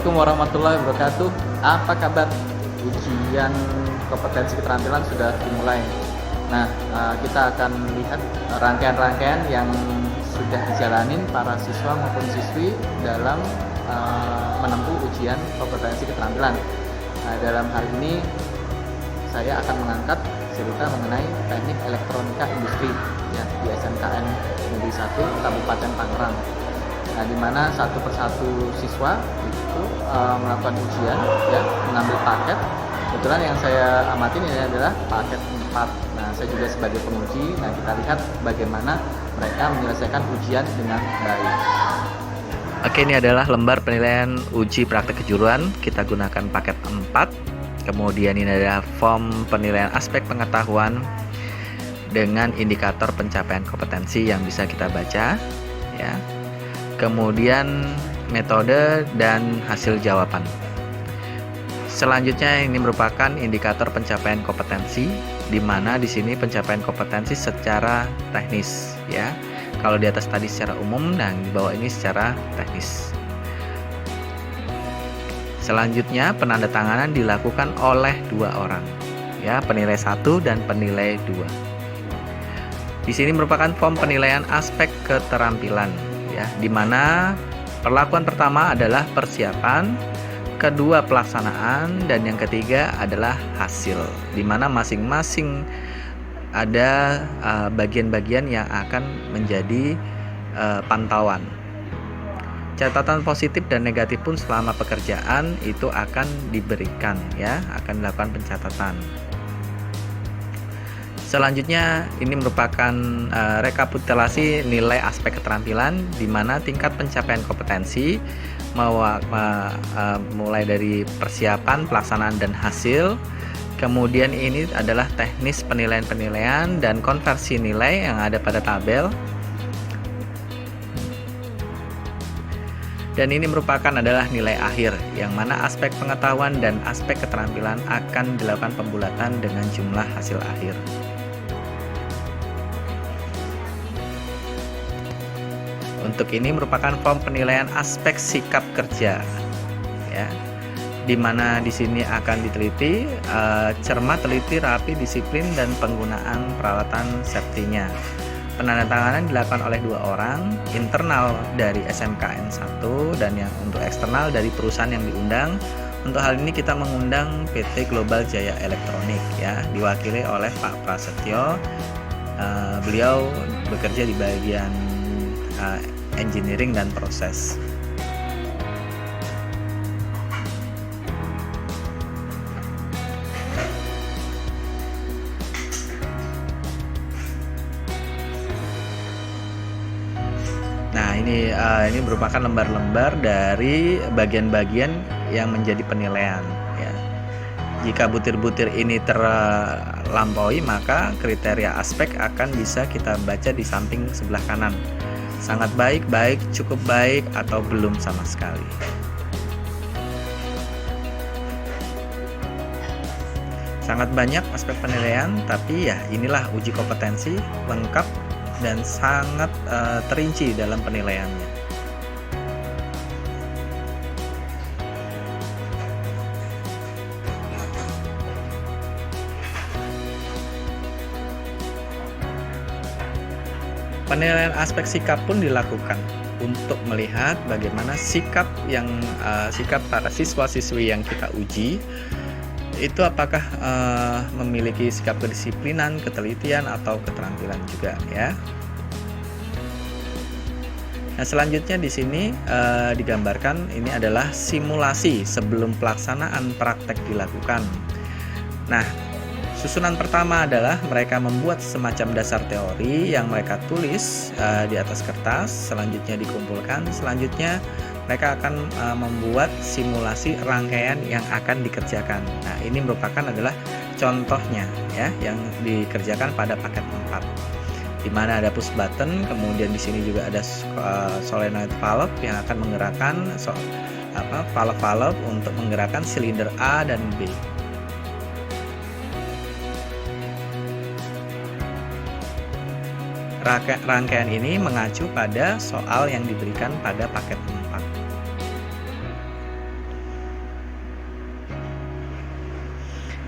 Assalamualaikum warahmatullahi wabarakatuh. Apa kabar? Ujian kompetensi keterampilan sudah dimulai. Nah, kita akan lihat rangkaian-rangkaian yang sudah dijalanin para siswa maupun siswi dalam menempuh ujian kompetensi keterampilan. Nah, dalam hal ini saya akan mengangkat cerita mengenai teknik elektronika industri ya, di SMKN Negeri 1 Kabupaten Tangerang. Nah, di mana satu persatu siswa itu melakukan ujian ya, mengambil paket. Kebetulan yang saya amatin ini adalah paket 4. Nah, saya juga sebagai penguji. Nah, kita lihat bagaimana mereka menyelesaikan ujian dengan baik. Oke, ini adalah lembar penilaian uji praktek kejuruan. Kita gunakan paket 4. Kemudian ini adalah form penilaian aspek pengetahuan dengan indikator pencapaian kompetensi yang bisa kita baca ya. Kemudian metode dan hasil jawaban. Selanjutnya ini merupakan indikator pencapaian kompetensi, di mana di sini pencapaian kompetensi secara teknis ya. Kalau di atas tadi secara umum, dan di bawah ini secara teknis. Selanjutnya penandatanganan dilakukan oleh 2 orang ya, penilai 1 dan penilai 2. Di sini merupakan form penilaian aspek keterampilan ya, di mana perlakuan pertama adalah persiapan, kedua pelaksanaan, dan yang ketiga adalah hasil, di mana masing-masing ada bagian-bagian yang akan menjadi pantauan. Catatan positif dan negatif pun selama pekerjaan itu akan diberikan ya, akan dilakukan pencatatan. Selanjutnya ini merupakan rekapitulasi nilai aspek keterampilan, di mana tingkat pencapaian kompetensi mulai dari persiapan, pelaksanaan, dan hasil. Kemudian ini adalah teknis penilaian-penilaian dan konversi nilai yang ada pada tabel. Dan ini merupakan adalah nilai akhir, yang mana aspek pengetahuan dan aspek keterampilan akan dilakukan pembulatan dengan jumlah hasil akhir. Untuk ini merupakan form penilaian aspek sikap kerja, ya, di mana di sini akan diteliti cermat, teliti, rapi, disiplin, dan penggunaan peralatan safety-nya. Penandatanganan dilakukan oleh 2 orang, internal dari SMKN 1 dan yang untuk eksternal dari perusahaan yang diundang. Untuk hal ini kita mengundang PT Global Jaya Elektronik ya, diwakili oleh Pak Prasetyo. Beliau bekerja di bagian engineering dan proses. Nah, ini merupakan lembar-lembar dari bagian-bagian yang menjadi penilaian ya. Jika butir-butir ini terlampaui, maka kriteria aspek akan bisa kita baca di samping sebelah kanan. Sangat baik, baik, cukup baik, atau belum sama sekali. Sangat banyak aspek penilaian, tapi ya inilah uji kompetensi lengkap dan sangat terinci dalam penilaiannya. Penilaian aspek sikap pun dilakukan untuk melihat bagaimana sikap para siswa-siswi yang kita uji itu apakah memiliki sikap kedisiplinan, ketelitian, atau keterampilan juga ya. Nah, selanjutnya di sini digambarkan ini adalah simulasi sebelum pelaksanaan praktek dilakukan. Nah, susunan pertama adalah mereka membuat semacam dasar teori yang mereka tulis di atas kertas, selanjutnya dikumpulkan, selanjutnya mereka akan membuat simulasi rangkaian yang akan dikerjakan. Nah, ini merupakan adalah contohnya ya, yang dikerjakan pada paket 4. Di mana ada push button, kemudian di sini juga ada solenoid valve yang akan menggerakkan valve-valve untuk menggerakkan silinder A dan B. Rangkaian ini mengacu pada soal yang diberikan pada paket 4.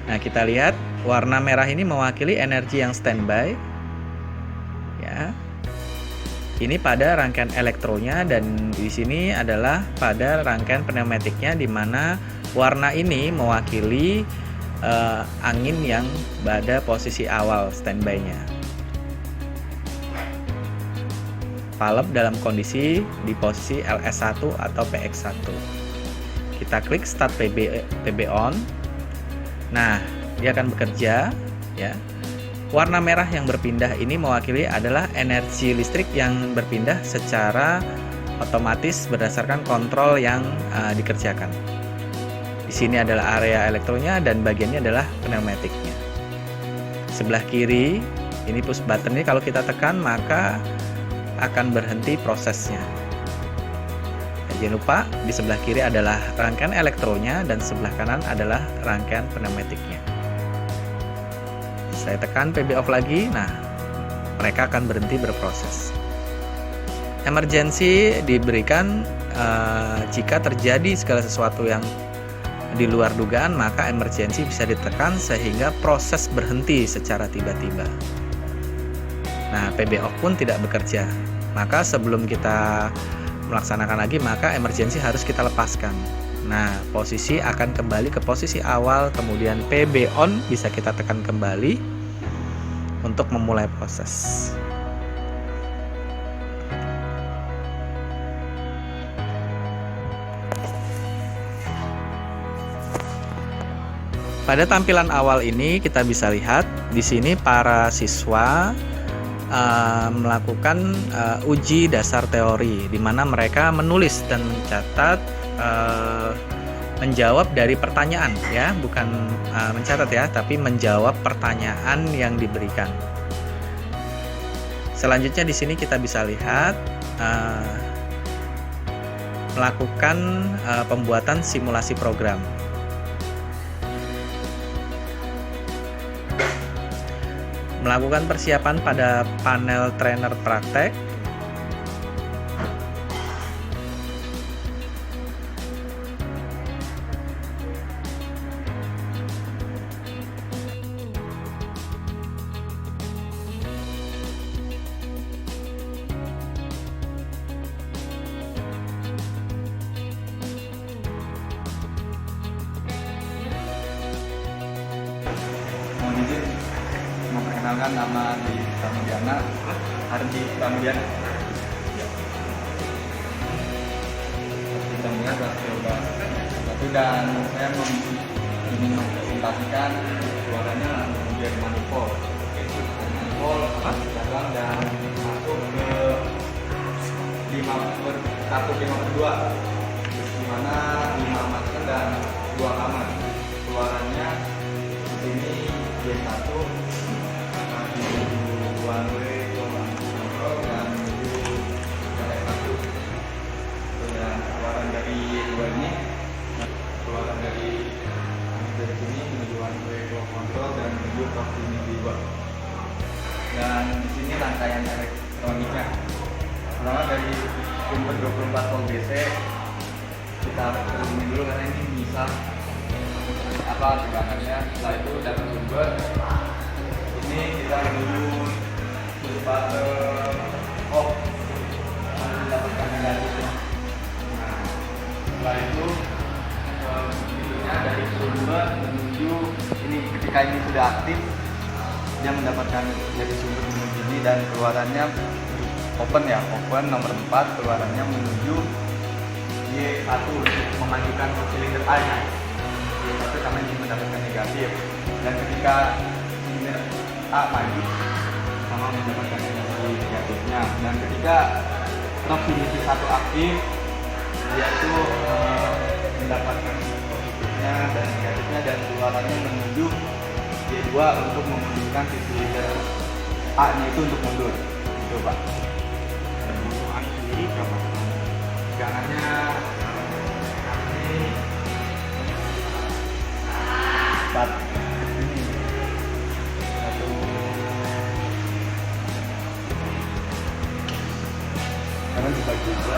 Nah, kita lihat warna merah ini mewakili energi yang standby. Ya. Ini pada rangkaian elektronya, dan di sini adalah pada rangkaian pneumatiknya, di mana warna ini mewakili angin yang pada posisi awal standby-nya. Valve dalam kondisi di posisi LS1 atau PX1. Kita klik start PB on. Nah, dia akan bekerja, ya. Warna merah yang berpindah ini mewakili adalah energi listrik yang berpindah secara otomatis berdasarkan kontrol yang dikerjakan. Di sini adalah area elektronya dan bagiannya adalah pneumatiknya. Sebelah kiri ini push button ini kalau kita tekan maka akan berhenti prosesnya. Jangan lupa di sebelah kiri adalah rangkaian elektronya dan sebelah kanan adalah rangkaian pneumatiknya. Saya tekan PB off lagi, nah mereka akan berhenti berproses. Emergency diberikan jika terjadi segala sesuatu yang di luar dugaan, maka emergency bisa ditekan sehingga proses berhenti secara tiba-tiba. Nah, PB off pun tidak bekerja. Maka sebelum kita melaksanakan lagi, maka emergency harus kita lepaskan. Nah, posisi akan kembali ke posisi awal, kemudian PB on bisa kita tekan kembali untuk memulai proses. Pada tampilan awal ini kita bisa lihat di sini para siswa melakukan uji dasar teori, di mana mereka menulis dan mencatat, menjawab dari pertanyaan, ya, bukan mencatat ya, tapi menjawab pertanyaan yang diberikan. Selanjutnya di sini kita bisa lihat melakukan pembuatan simulasi program. Melakukan persiapan pada panel trainer praktek. Memperkenalkan nama di Pramudiana, Ardi Pramudiana. Kita melihat coba satu, dan saya ingin mempresentasikan suaranya kemudian manifold cabang dan masuk ke 5/2, di mana 5 master dan 2 kamar. Keluarannya ini G1 one way control dan menuju LS1. Dan keluaran dari dua ini, keluaran dari sini menuju one way control dan menuju proximity 2. Dan di sini rangkaian elektroniknya. Pertama dari sumber 24 volt DC kita terusin dulu karena ini bisa tegangannya. Setelah itu dari sumber ini kita menuju button off mendapatkan negatifnya. Nah, setelah itu pintunya dari sumber menuju ini, ketika ini sudah aktif dia mendapatkan dari sumber menuju ini, dan keluarannya open ya, open nomor 4, keluarannya menuju Y1 untuk memajukan silinder A nya. Y1 karena ini mendapatkan negatif, dan ketika silinder A maju sama mendapatkan energi negatifnya. Dan ketika proximity 1 aktif, dia itu mendapatkan positifnya dan negatifnya, dan keluarannya menuju Y2 untuk memundurkan si silinder A nya itu untuk mundur. Coba untuk A sendiri berapa? Tegangannya ini 4. Karena dibagi dua.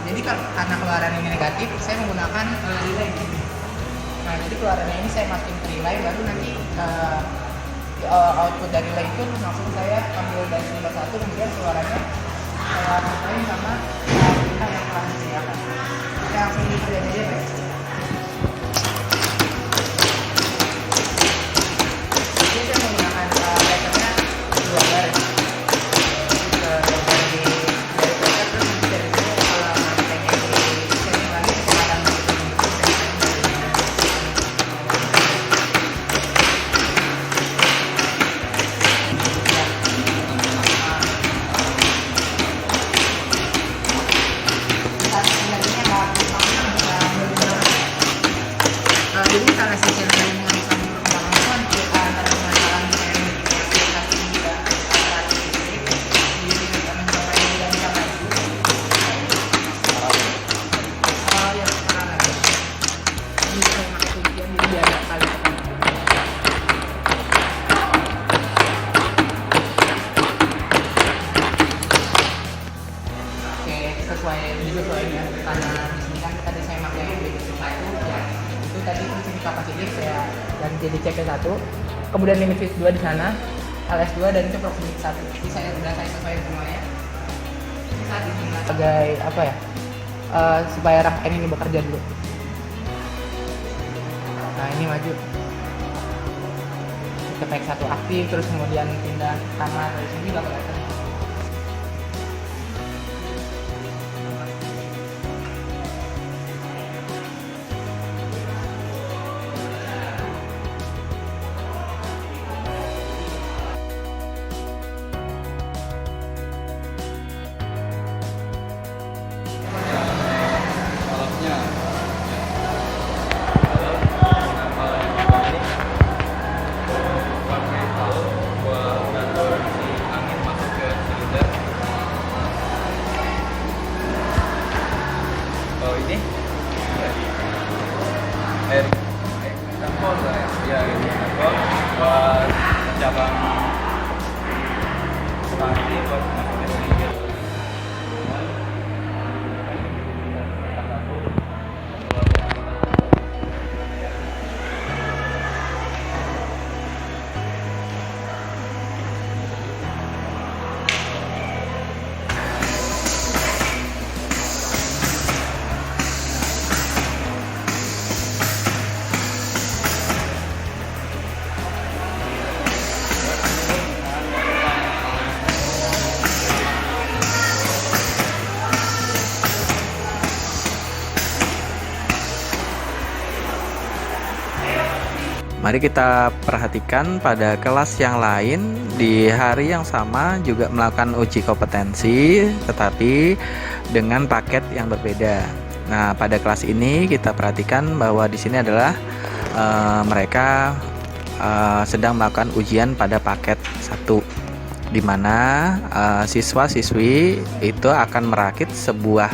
Jadi karena keluaran ini negatif, saya menggunakan relay. Nah, jadi keluarannya ini saya masukin ke relay, baru nanti output dari relay itu langsung saya ambil dari sumber satu, kemudian keluarannya saya masukin sama kita yang telah disediakan. Kita langsung dikerjain aja, Pak. Jadi saya menggunakan breakernya 2 bar ya. Jadi karena sistem jaringan sama perkembangan itu kan ada permasalahan yang aplikasi juga alat listrik, jadi kita mencoba yang tidak bisa maju. Ya sekarang lagi. Ini saya pakai kuncian jadi biar ada kali tekan. Oke, sesuai ya karena di sini kan tadi saya pakai BTC1 ya. Tadi fungsi kapasitif saya ganti jadi CP1, kemudian limit switch 2 di sana, LS2 dan itu proximity 1. Jadi saya sesuaikan semuanya. Ini saat ini sebagai apa ya? Supaya rangkaian ini bekerja dulu. Nah, ini maju. CP1 aktif, terus kemudian pindah kamar dari sini juga kelihatan. air campur ya ini campur buat cabang pasti buat masukin Mari kita perhatikan pada kelas yang lain di hari yang sama juga melakukan uji kompetensi tetapi dengan paket yang berbeda. Nah, pada kelas ini kita perhatikan bahwa di sini adalah mereka sedang melakukan ujian pada paket 1 di mana siswa-siswi itu akan merakit sebuah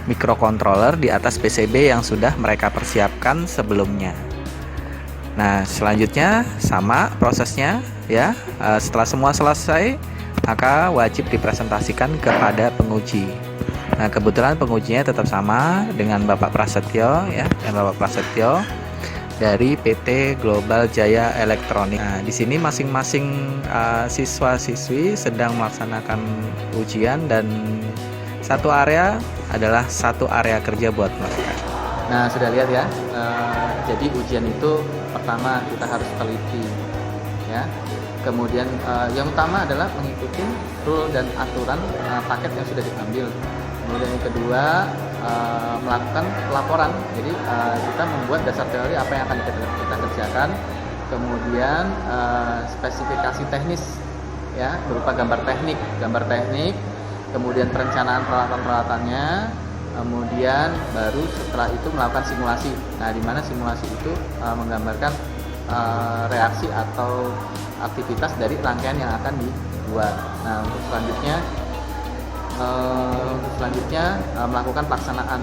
microcontroller di atas PCB yang sudah mereka persiapkan sebelumnya. Nah, selanjutnya sama prosesnya ya. Setelah semua selesai, maka wajib dipresentasikan kepada penguji. Nah, kebetulan pengujinya tetap sama dengan Bapak Prasetyo ya, dan Bapak Prasetyo dari PT Global Jaya Elektronik. Nah, di sini masing-masing siswa-siswi sedang melaksanakan ujian dan satu area adalah satu area kerja buat mereka. Nah, sudah lihat ya. Jadi ujian itu pertama kita harus teliti, ya. Kemudian yang utama adalah mengikuti rule dan aturan paket yang sudah diambil. Kemudian yang kedua melakukan pelaporan. Jadi kita membuat dasar teori apa yang akan kita kerjakan. Kemudian spesifikasi teknis, ya, berupa gambar teknik. Kemudian perencanaan peralatan-peralatannya. Kemudian baru setelah itu melakukan simulasi. Nah, di mana simulasi itu menggambarkan reaksi atau aktivitas dari rangkaian yang akan dibuat. Nah, untuk selanjutnya melakukan pelaksanaan.